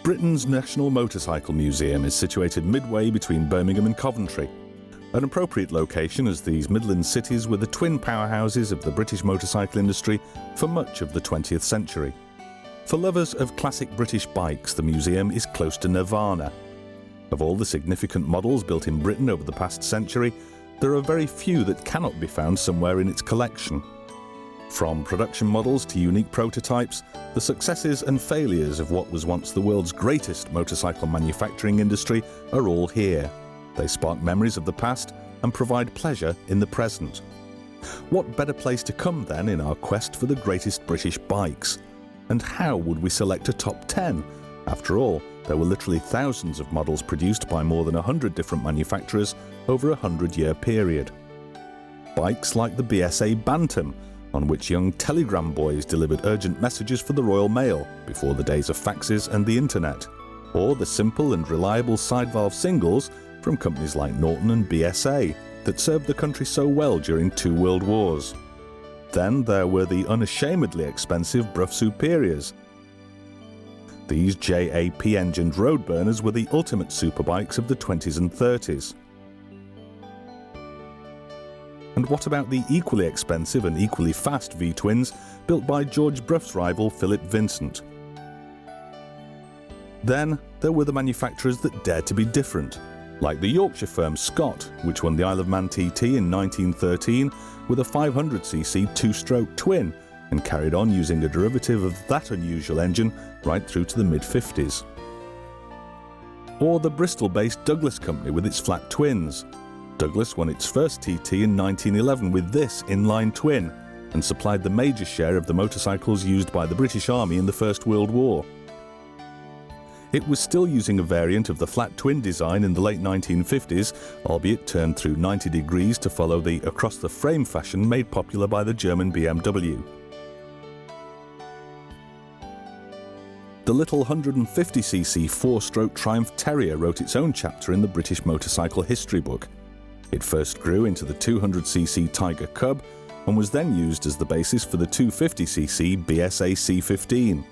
Britain's National Motorcycle Museum is situated midway between Birmingham and Coventry, an appropriate location as these Midland cities were the twin powerhouses of the British motorcycle industry for much of the 20th century. For lovers of classic British bikes, the museum is close to nirvana. Of all the significant models built in Britain over the past century, there are very few that cannot be found somewhere in its collection. From production models to unique prototypes, the successes and failures of what was once the world's greatest motorcycle manufacturing industry are all here. They spark memories of the past and provide pleasure in the present. What better place to come then in our quest for the greatest British bikes? And how would we select a top 10? After all, there were literally thousands of models produced by more than 100 different manufacturers over a 100-year period. Bikes like the BSA Bantam, on which young telegram boys delivered urgent messages for the Royal Mail before the days of faxes and the internet, or the simple and reliable side-valve singles from companies like Norton and BSA that served the country so well during 2 world wars. Then there were the unashamedly expensive Brough Superiors. These JAP-engined road burners were the ultimate superbikes of the 20s and 30s. And what about the equally expensive and equally fast vee-twins built by George Brough's rival Philip Vincent? Then there were the manufacturers that dared to be different, like the Yorkshire firm Scott, which won the Isle of Man TT in 1913 with a 500cc 2-stroke twin and carried on using a derivative of that unusual engine right through to the mid-50s. Or the Bristol-based Douglas company with its flat twins. Douglas won its first TT in 1911 with this inline twin and supplied the major share of the motorcycles used by the British Army in the First World War. It was still using a variant of the flat twin design in the late 1950s, albeit turned through 90 degrees to follow the across-the-frame fashion made popular by the German BMW. The little 150cc 4-stroke Triumph Terrier wrote its own chapter in the British motorcycle history book. It first grew into the 200cc Tiger Cub and was then used as the basis for the 250cc BSA C15.